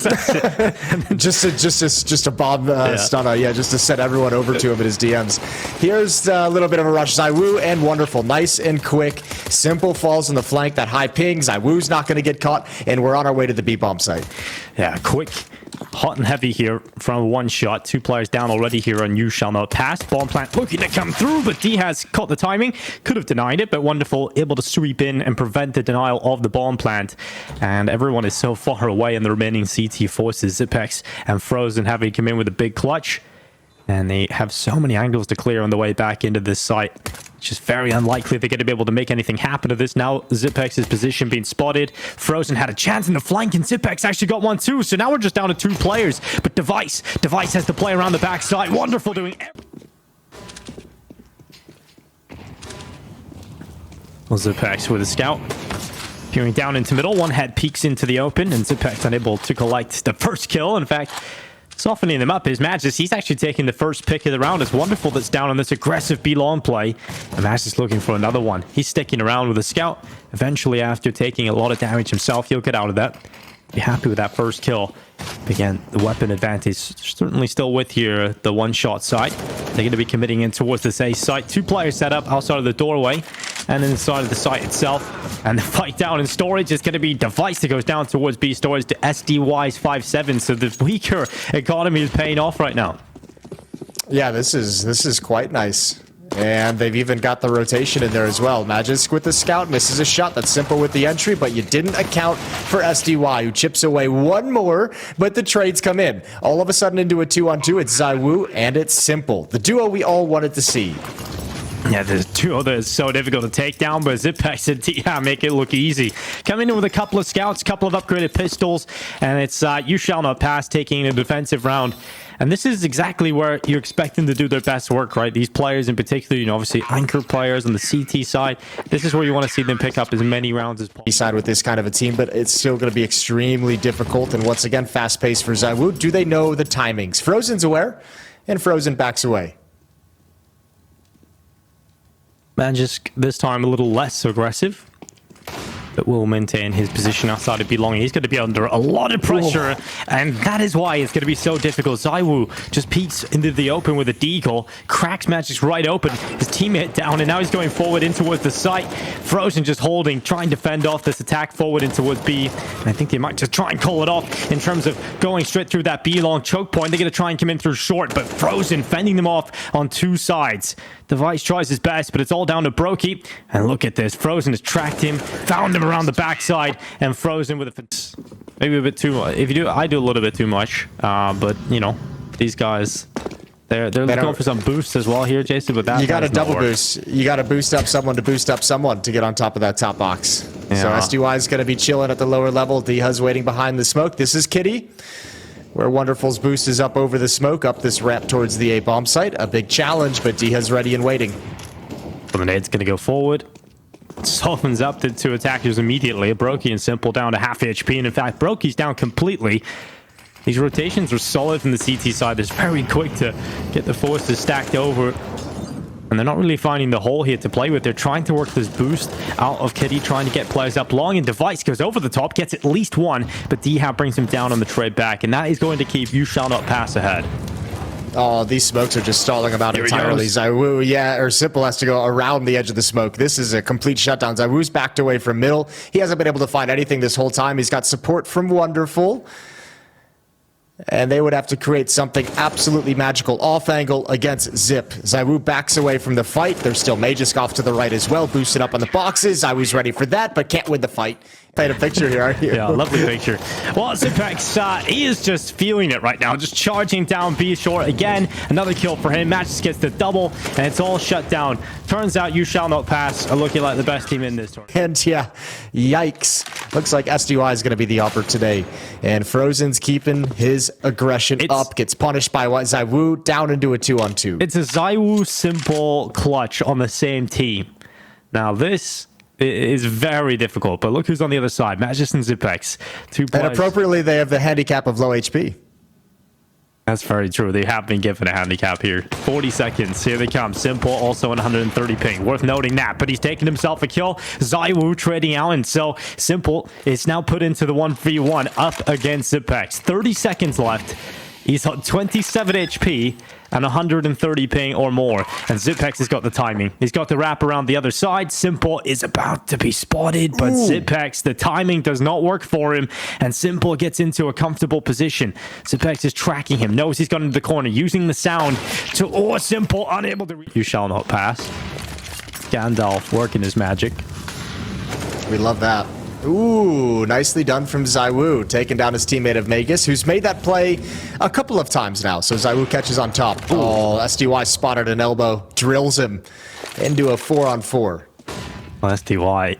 just a bomb stunner, yeah, just to send everyone over to him in his DMs. Here's a little bit of a rush. Zywoo and Wonderful, nice and quick. Simple falls on the flank, that high ping. Zywoo's not going to get caught, and we're on our way to the B-bomb site. Yeah, quick, hot and heavy here from one shot. 2 players down already here on You Shall Not Pass. Bomb plant looking to come through, but D has caught the timing. Could have denied it, but Wonderful able to sweep in and prevent the denial of the bomb plant. And everyone is so far away in the remaining CT forces. Zipex and Frozen having come in with a big clutch. And they have so many angles to clear on the way back into this site. It's just very unlikely they're going to be able to make anything happen to this. Now Zipex's position being spotted. Frozen had a chance in the flank, and Zipex actually got one too. So now we're just down to 2 players. But Device has to play around the backside. Wonderful doing well, Zipex with a scout. Peering down into middle. One head peeks into the open, and Zipex unable to collect the first kill. In fact, softening them up is Magis. He's actually taking the first pick of the round. It's Wonderful that's down on this aggressive B-long play. And Magis looking for another one. He's sticking around with a scout. Eventually, after taking a lot of damage himself, he'll get out of that. Be happy with that first kill. Again, the weapon advantage certainly still with here, the one-shot side. They're going to be committing in towards this A site. 2 players set up outside of the doorway and inside of the site itself. And the fight down in storage is going to be Device that goes down towards B storage to SDY's 5-7. So the weaker economy is paying off right now. Yeah, this is quite nice. And they've even got the rotation in there as well. Magisk with the scout misses a shot. That's simple with the entry, but you didn't account for SDY, who chips away one more, but the trades come in. All of a sudden into a 2-on-2, it's Zywoo and it's Simple. The duo we all wanted to see. Yeah, the duo that is so difficult to take down, but Zipex and Tia make it look easy. Coming in with a couple of scouts, couple of upgraded pistols, and it's You Shall Not Pass taking a defensive round. And this is exactly where you're expecting to do their best work, right? These players in particular, you know, obviously anchor players on the CT side. This is where you want to see them pick up as many rounds as possible. Side with this kind of a team, but it's still going to be extremely difficult. And once again, fast pace for Zywoo. Do they know the timings? Frozen's aware, and Frozen backs away. Magisk this time a little less aggressive, but will maintain his position outside of belonging. He's going to be under a lot of pressure, and that is why it's going to be so difficult. Zywoo just peeks into the open with a deagle, cracks Magisk right open, his teammate down, and now he's going forward in towards the site. Frozen just holding, trying to fend off this attack forward in towards B. And I think they might just try and call it off in terms of going straight through that B-long choke point. They're going to try and come in through short, but Frozen fending them off on 2 sides. Device tries his best, but it's all down to Brokey. And look at this. Frozen has tracked him, found him around the backside, and Frozen with a... Maybe a bit too much. If you do, I do a little bit too much. But, you know, these guys... They're going for some boosts as well here, Jason, but that... You got to double boost. You got to boost up someone to get on top of that top box. Yeah. So SDY is going to be chilling at the lower level. Diha's waiting behind the smoke. This is Kitty, where Wonderful's boost is up over the smoke, up this ramp towards the A bomb site. A big challenge, but Diha's ready and waiting. Lemonade's going to go forward. Softens up the 2 attackers immediately. Brokey and Simple down to half HP, and in fact, Brokey's down completely. These rotations are solid from the CT side. It's very quick to get the forces stacked over. And they're not really finding the hole here to play with. They're trying to work this boost out of Kitty, trying to get players up long, and Device goes over the top, gets at least one, but Dihab brings him down on the trade back, and that is going to keep You Shall Not Pass ahead. Oh, these smokes are just stalling him out entirely. Zywoo, yeah, or Simple has to go around the edge of the smoke. This is a complete shutdown. Zywoo's backed away from middle. He hasn't been able to find anything this whole time. He's got support from Wonderful. And they would have to create something absolutely magical off angle against Zip. Zywoo backs away from the fight. There's still Magisk off to the right as well, boosted up on the boxes. Zywoo's ready for that, but can't win the fight. Paint a picture here, aren't you? Yeah, lovely picture. Well, Zipex, he is just feeling it right now, just charging down B short again. Another kill for him. Magisk gets the double, and it's all shut down. Turns out You Shall Not Pass are looking like the best team in this tournament. And yeah, yikes. Looks like SDY is going to be the upper today. And Frozen's keeping his aggression up, gets punished by Zywoo, down into a 2-on-2. It's a Zywoo Simple clutch on the same team. Now this is very difficult, but look who's on the other side. Magis and Zipex. 2 players. And appropriately, they have the handicap of low HP. That's very true. They have been given a handicap here. 40 seconds. Here they come. Simple also on 130 ping. Worth noting that. But he's taken himself a kill. ZywOo trading out. And so Simple is now put into the 1v1 up against Zipex. 30 seconds left. He's on 27 HP and 130 ping or more. And Zipex has got the timing. He's got the wrap around the other side. Simple is about to be spotted, but Zipex, the timing does not work for him. And Simple gets into a comfortable position. Zipex is tracking him, knows he's got into the corner, using the sound to... Oh, Simple unable to... You shall not pass. Gandalf working his magic. We love that. Ooh, nicely done from ZywOo, taking down his teammate of Magus, who's made that play a couple of times now. So ZywOo catches on top. Ooh. Oh, SDY spotted an elbow, drills him into a 4-on-4. Well, SDY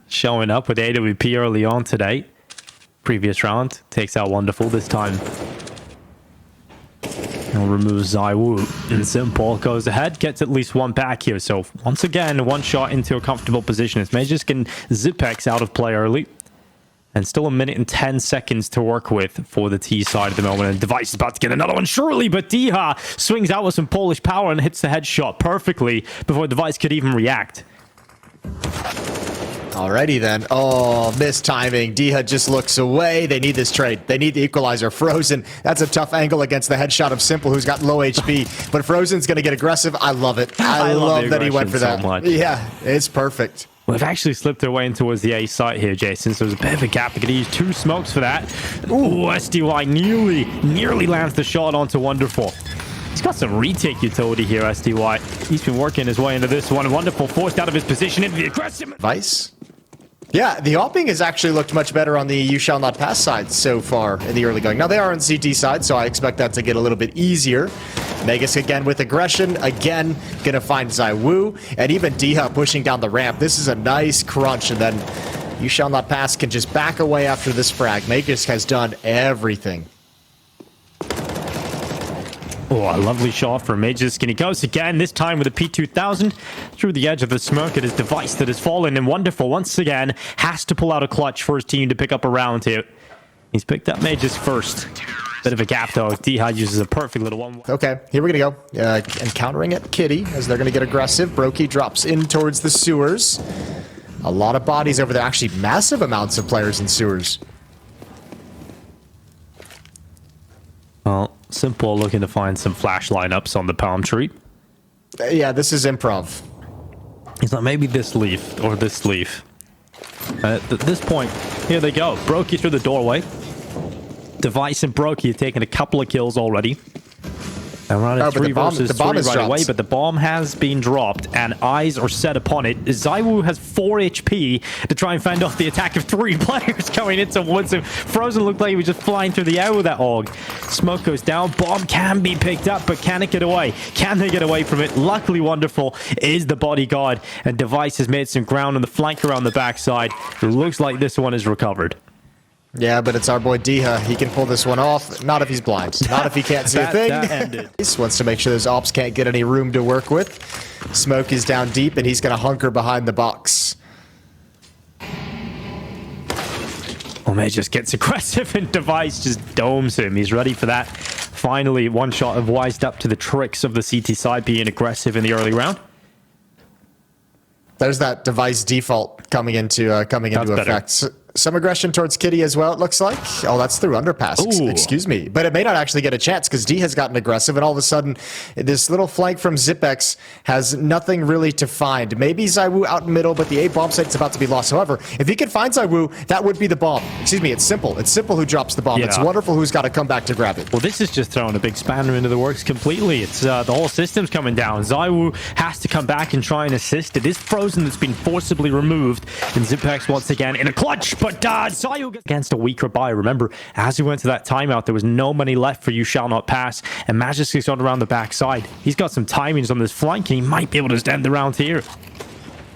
showing up with AWP early on today. Previous round, takes out Wonderful this time. And removes ZywOo. And Simple goes ahead, gets at least one back here. So once again, one shot into a comfortable position. It's just getting Zipex out of play early. And still a minute and 10 seconds to work with for the T side at the moment. And Device is about to get another one, surely. But Diha swings out with some Polish power and hits the headshot perfectly before Device could even react. Alrighty then. Oh, missed timing. Diha just looks away. They need this trade. They need the equalizer. Frozen. That's a tough angle against the headshot of Simple, who's got low HP. But Frozen's going to get aggressive. I love it. I love that he went for that. So yeah, it's perfect. We've actually slipped their way in towards the A site here, Jason. So there's a bit of a gap. We could use 2 smokes for that. Ooh, SDY nearly lands the shot onto Wonderful. He's got some retake utility here, SDY. He's been working his way into this one. Wonderful forced out of his position into the aggressive. Vice? Yeah, the hopping has actually looked much better on the You Shall Not Pass side so far in the early going. Now, they are on CT side, so I expect that to get a little bit easier. Megas again with aggression. Again, going to find ZywOo. And even Diha pushing down the ramp. This is a nice crunch. And then You Shall Not Pass can just back away after this frag. Megas has done everything. Oh, a lovely shot from Majors. He goes again, this time with a P2000 through the edge of the smoke at his Device that has fallen. And Wonderful, once again, has to pull out a clutch for his team to pick up a round here. He's picked up Majors first. Bit of a gap, though. D-Hide uses a perfect little one. Okay, here we're going to go. Encountering it, Kitty, as they're going to get aggressive. Brokey drops in towards the sewers. A lot of bodies over there. Actually, massive amounts of players in sewers. Well, Simple looking to find some flash lineups on the palm tree. Yeah, this is improv. He's like, maybe this leaf or this leaf. At this point, here they go. Brokey through the doorway. Device and Brokey have taken a couple of kills already. And we're on a 3 versus 3 right away, but the bomb has been dropped, and eyes are set upon it. ZywOo has 4 HP to try and fend off the attack of 3 players going into woods. Frozen looked like he was just flying through the air with that AUG. Smoke goes down. Bomb can be picked up, but can it get away? Can they get away from it? Luckily, Wonderful is the bodyguard, and Device has made some ground on the flank around the backside. It looks like this one is recovered. Yeah, but it's our boy Diha. He can pull this one off. Not if he's blind. Not if he can't see a thing. That ended. He wants to make sure those ops can't get any room to work with. Smoke is down deep, and he's going to hunker behind the box. May just gets aggressive, and Device just domes him. He's ready for that. Finally, one shot have wised up to the tricks of the CT side being aggressive in the early round. There's that Device default coming into effect. Some aggression towards Kitty as well, it looks like. Oh, that's through underpass. Excuse me. But it may not actually get a chance because D has gotten aggressive, and all of a sudden, this little flank from Zipex has nothing really to find. Maybe ZywOo out in middle, but the A bomb site is about to be lost. However, if he can find ZywOo, that would be the bomb. Excuse me, it's Simple. It's Simple who drops the bomb. Yeah. It's Wonderful who's got to come back to grab it. Well, this is just throwing a big spanner into the works completely. It's the whole system's coming down. ZywOo has to come back and try and assist. It is Frozen that's been forcibly removed, and Zipex once again in a clutch. But ZywOo against a weaker buy. Remember, as he went to that timeout, there was no money left for You Shall Not Pass, and Magic is on around the backside. He's got some timings on this flank, and he might be able to just end the round here.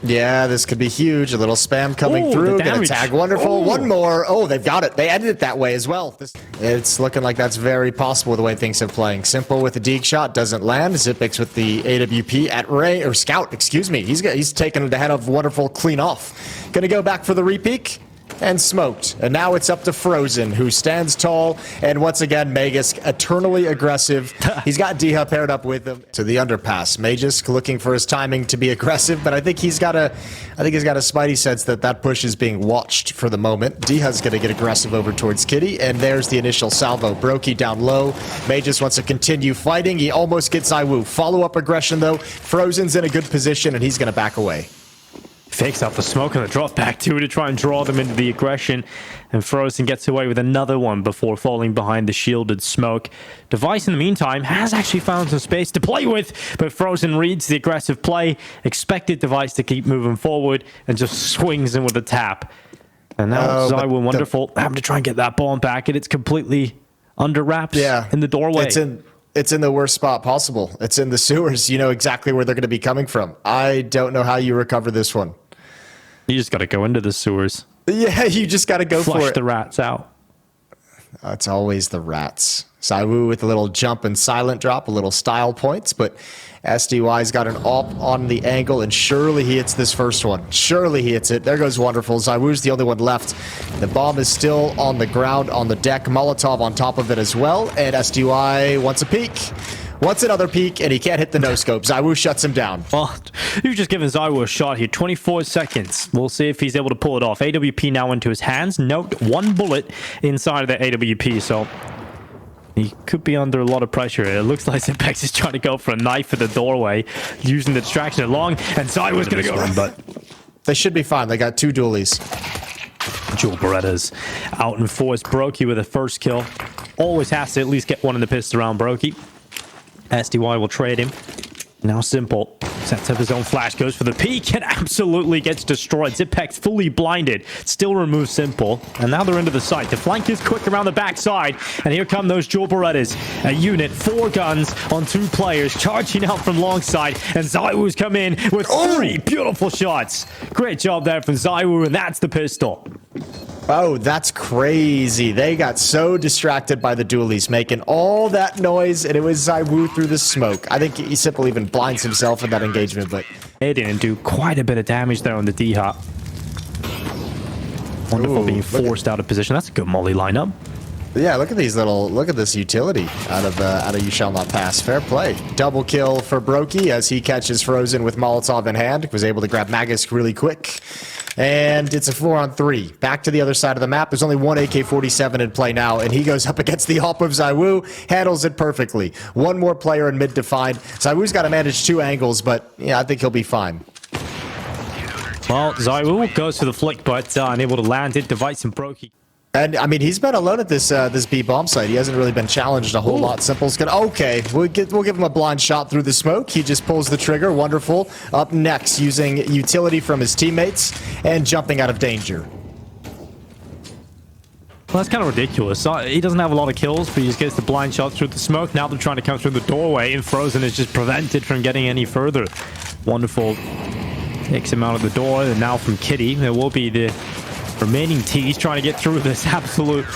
Yeah, this could be huge. A little spam coming through. Gonna tag Wonderful. One more. Oh, they've got it. They ended it that way as well. It's looking like that's very possible the way things are playing. Simple with the dig shot. Doesn't land. Zipex with the AWP at Ray, or Scout, excuse me. He's taking the head of Wonderful clean off. Gonna go back for the repeak. and smoked. And now it's up to Frozen, who stands tall. And once again, Magisk, eternally aggressive. He's got Diha paired up with him to the underpass. Magisk looking for his timing to be aggressive, but I think he's got a spidey sense that that push is being watched for the moment. Diha's going to get aggressive over towards Kitty, and there's the initial salvo. Brokey down low. Magisk wants to continue fighting. He almost gets Iwu. Follow-up aggression, though. Frozen's in a good position, and he's going to back away. Fakes out the smoke and the drop back too to try and draw them into the aggression. And Frozen gets away with another one before falling behind the shielded smoke. Device, in the meantime, has actually found some space to play with, but Frozen reads the aggressive play, expected Device to keep moving forward, and just swings in with a tap. And now Zywo Wonderful having to try and get that bomb back, and it's completely under wraps in the doorway. It's in the worst spot possible. It's in the sewers. You know exactly where they're going to be coming from. I don't know how you recover this one. You just got to go into the sewers. Yeah, you just got to go for it. Flush the rats out. It's always the rats. Zywo with a little jump and silent drop, a little style points, but SDY's got an AWP on the angle, and surely he hits this first one. Surely he hits it. There goes Wonderful. Zywo's the only one left. The bomb is still on the ground, on the deck. Molotov on top of it as well, and SDY wants a peek. Wants another peek, and he can't hit the no-scope. Zywo shuts him down. Well, you've just given Zywo a shot here. 24 seconds. We'll see if he's able to pull it off. AWP now into his hands. Note, one bullet inside of the AWP, so he could be under a lot of pressure. It looks like Simpex is trying to go for a knife at the doorway, using the distraction along, and Zywo's going to go run, but they should be fine. They got 2 dualies. Jewel Berettas out in force. Brokey with a first kill. Always has to at least get one in the pistol around Brokey. SDY will trade him. Now Simple sets up his own flash, goes for the peek, and absolutely gets destroyed. Zipex fully blinded, still removes Simple, and now they're into the site. The flank is quick around the backside, and here come those Jewel Berettas. A unit, 4 guns on 2 players, charging out from long side, and Zywo's come in with 3 beautiful shots. Great job there from Zywo, and that's the pistol. Oh, that's crazy. They got so distracted by the dualies, making all that noise, and it was Zywo through the smoke. I think he simply even blinds himself in that engagement, but they didn't do quite a bit of damage there on the D-hop. Wonderful being forced out of position. That's a good molly lineup. Yeah, look at this utility out of You Shall Not Pass. Fair play. Double kill for Brokey as he catches Frozen with Molotov in hand. Was able to grab Magisk really quick. And it's a 4-on-3. Back to the other side of the map. There's only one AK-47 in play now, and he goes up against the AWP of Zywo, handles it perfectly. One more player in mid to find. Zywo's got to manage 2 angles, but yeah, I think he'll be fine. Well, Zywo goes for the flick, but unable to land it. Device and Brokey. And I mean, he's been alone at this B bomb site. He hasn't really been challenged a whole lot. Simple's gonna we'll give him a blind shot through the smoke. He just pulls the trigger. Wonderful. Up next, using utility from his teammates and jumping out of danger. Well, that's kind of ridiculous. He doesn't have a lot of kills, but he just gets the blind shot through the smoke. Now they're trying to come through the doorway, and Frozen is just prevented from getting any further. Wonderful takes him out of the door, and now from Kitty, there will be the remaining T's trying to get through this absolute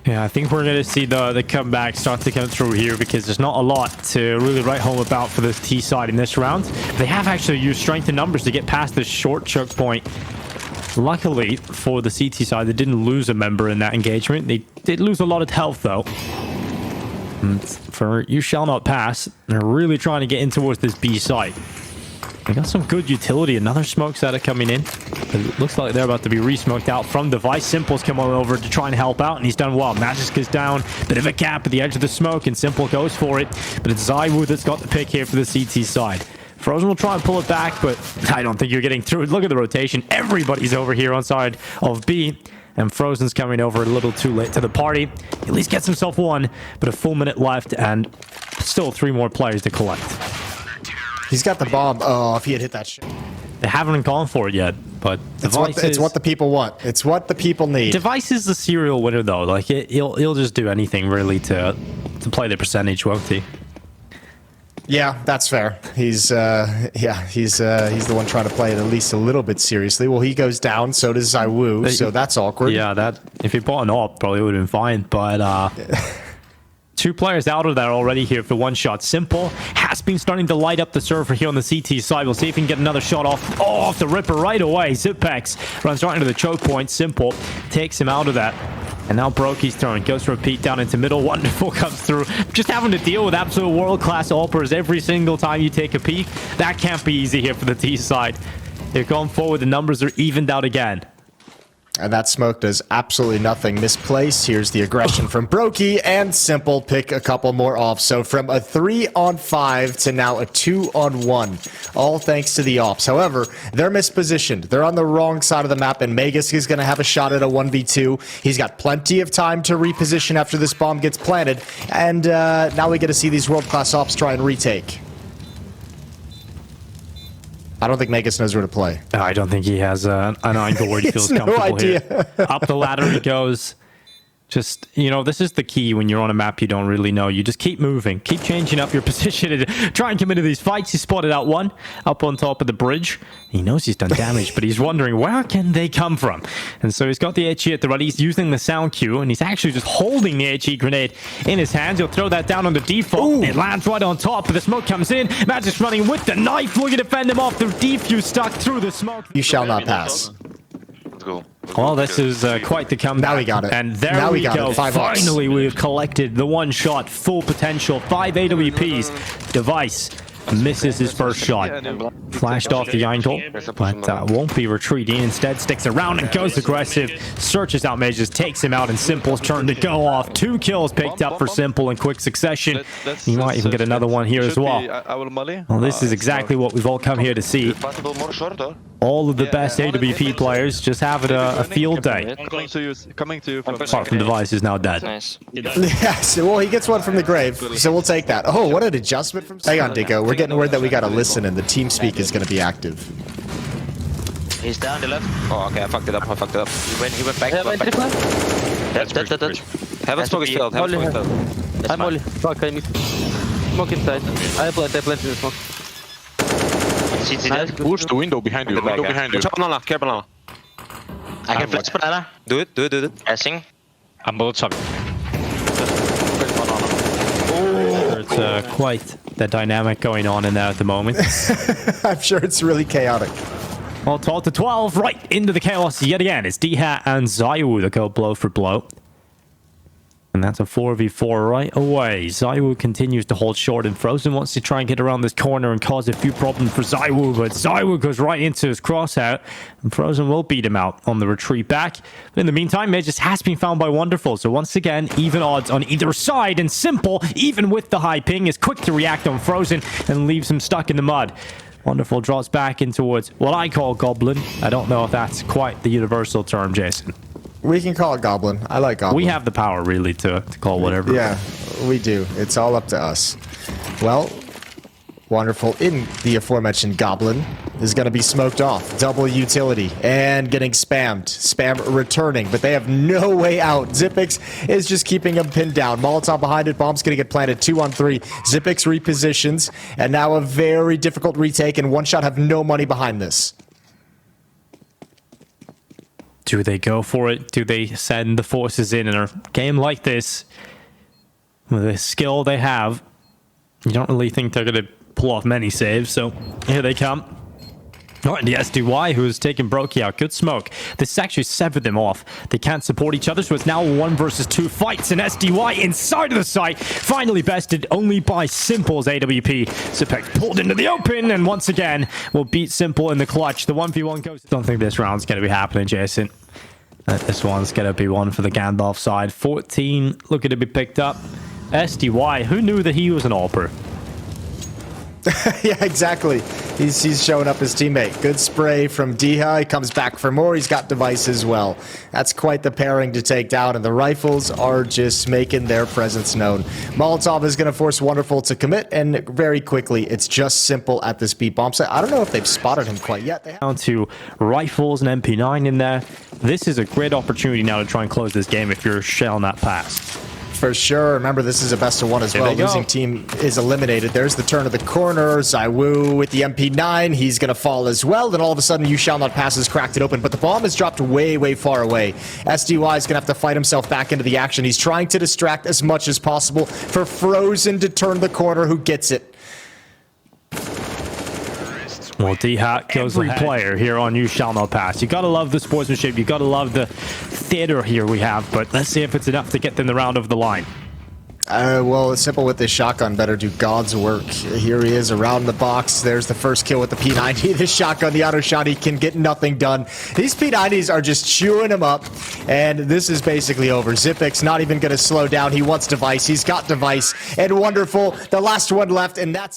yeah, I think we're going to see the comeback start to come through here, because there's not a lot to really write home about for this T side in this round. They have actually used strength in numbers to get past this short choke point. Luckily for the CT side, they didn't lose a member in that engagement. They did lose a lot of health though. And for You Shall Not Pass, they're really trying to get in towards this B site. They got some good utility. Another smoke setter coming in. It looks like they're about to be re-smoked out from Device. Simple's come on over to try and help out, and he's done well. Magisk is down. Bit of a gap at the edge of the smoke, and Simple goes for it. But it's Zywo that's got the pick here for the CT side. Frozen will try and pull it back, but I don't think you're getting through it. Look at the rotation. Everybody's over here on side of B. And Frozen's coming over a little too late to the party. He at least gets himself one, but a full minute left, and still 3 more players to collect. He's got the bomb. Oh, if he had hit that shit. They haven't gone for it yet, but it's what the people want. It's what the people need. Device is the serial winner, though. Like he'll just do anything really to play the percentage, won't he? Yeah, that's fair. He's the one trying to play it at least a little bit seriously. Well, he goes down, so does Zywo, so that's awkward. Yeah, that if he bought an AWP, probably would have been fine. But 2 players out of there already here for one shot. Symple has been starting to light up the server here on the CT side. We'll see if he can get another shot off the ripper right away. Zipex runs right into the choke point. Symple takes him out of that. And now Brokey's turn. Goes for a peek down into middle. Wonderful comes through. Just having to deal with absolute world-class AWPers every single time you take a peek. That can't be easy here for the T side. They're going forward. The numbers are evened out again. And that smoke does absolutely nothing. Misplaced. Here's the aggression from Brokey, and Symple pick a couple more off. So from a 3-on-5 to now a 2-on-1, all thanks to the ops. However, they're mispositioned. They're on the wrong side of the map, and Magus is going to have a shot at a 1v2. He's got plenty of time to reposition after this bomb gets planted, and now we get to see these world-class ops try and retake. I don't think Magus knows where to play. I don't think he has an angle where he feels comfortable idea. here. Up the ladder he goes. Just, you know, this is the key when you're on a map you don't really know. You just keep moving. Keep changing up your position and try and come into these fights. He spotted out one up on top of the bridge. He knows he's done damage, but he's wondering where can they come from? And so he's got the HE at the ready. He's using the sound cue, and he's actually just holding the HE grenade in his hands. He'll throw that down on the default. Ooh. It lands right on top, but the smoke comes in. Magic's running with the knife, looking to fend him off. The defuse stuck through the smoke. You shall not pass. Well, this is quite the comeback. Now we got it. And there we go. Finally, we've collected the one shot, full potential, 5 AWPs. Device misses his first shot. Flashed off the angle, but won't be retreating. Instead, sticks around and goes aggressive. Searches out Mejores, takes him out, and Symple's turn to go off. 2 kills picked up for Symple in quick succession. He might even get another one here as well. Well, this is exactly what we've all come here to see. All of the best AWP players just having a field day. Coming to you Apart from Device is now dead. Nice. Yes, well, he gets one from the grave, so we'll take that. Oh, what an adjustment from... Hang on, Niko. We're getting word that we gotta listen, and the team speak is gonna be active. He's down the left. Oh, okay, I fucked it up. He went back. Dead. Have a smoke field. I'm only. Fuck, I missed. Smoke inside. I planted the smoke. Push the window behind you. Care banana. I can flash banana. Do it. Passing. I'm both sub. It's quite the dynamic going on in there at the moment. I'm sure it's really chaotic. Well, 12 to 12, right into the chaos yet again. It's dhat and Zywoo that go blow for blow. And that's a 4v4 right away. Zywoo continues to hold short, and Frozen wants to try and get around this corner and cause a few problems for Zywoo, but Zywoo goes right into his crossout, and Frozen will beat him out on the retreat back. But in the meantime, Mejores has been found by Wonderful, so once again, even odds on either side, and Symple, even with the high ping, is quick to react on Frozen and leaves him stuck in the mud. Wonderful drops back in towards what I call Goblin. I don't know if that's quite the universal term, Jason. We can call it Goblin. I like Goblin. We have the power, really, to call whatever. Yeah, we do. It's all up to us. Well, Wonderful in the aforementioned Goblin is going to be smoked off. Double utility and getting spammed. Spam returning, but they have no way out. Zipex is just keeping him pinned down. Molotov behind it. Bomb's going to get planted. 2-on-3. Zipex repositions, and now a very difficult retake, and One Shot have no money behind this. Do they go for it? Do they send the forces in a game like this? With the skill they have, you don't really think they're going to pull off many saves, so here they come. Oh, and the SDY, who's taken Brokey out. Good smoke. This actually severed them off. They can't support each other, so it's now 1 versus 2 fights. And SDY inside of the site, finally bested only by Symple's AWP. Zipex pulled into the open, and once again, will beat Symple in the clutch. The 1v1 goes. Don't think this round's going to be happening, Jason. This one's going to be one for the Gandalf side. 14 looking to be picked up. SDY, who knew that he was an AWPer? Yeah, exactly. He's showing up his teammate. Good spray from dhat. He comes back for more. He's got Device as well. That's quite the pairing to take down, and the rifles are just making their presence known. Molotov is going to force Wonderful to commit, and very quickly, it's just Symple at this beat bomb site. I don't know if they've spotted him quite yet. Down to rifles and MP9 in there. This is a great opportunity now to try and close this game if you're shelling that pass. For sure. Remember, this is a best of one as well. they go. Losing team is eliminated. There's the turn of the corner. ZywOo with the MP9. He's going to fall as well. Then all of a sudden, You Shall Not Pass has cracked it open. But the bomb is dropped way, way far away. SDY is going to have to fight himself back into the action. He's trying to distract as much as possible for Frozen to turn the corner. Who gets it? Well, D-Hat kills every player here on You Shall Not Pass. You gotta love the sportsmanship. You gotta love the theater here we have. But let's see if it's enough to get them the round over the line. Well, it's simple with this shotgun. Better do God's work. Here he is around the box. There's the first kill with the P90. This shotgun, the auto shot, he can get nothing done. These P90s are just chewing him up. And this is basically over. Xyp9x not even going to slow down. He wants device. He's got device. And wonderful. The last one left, and that's it.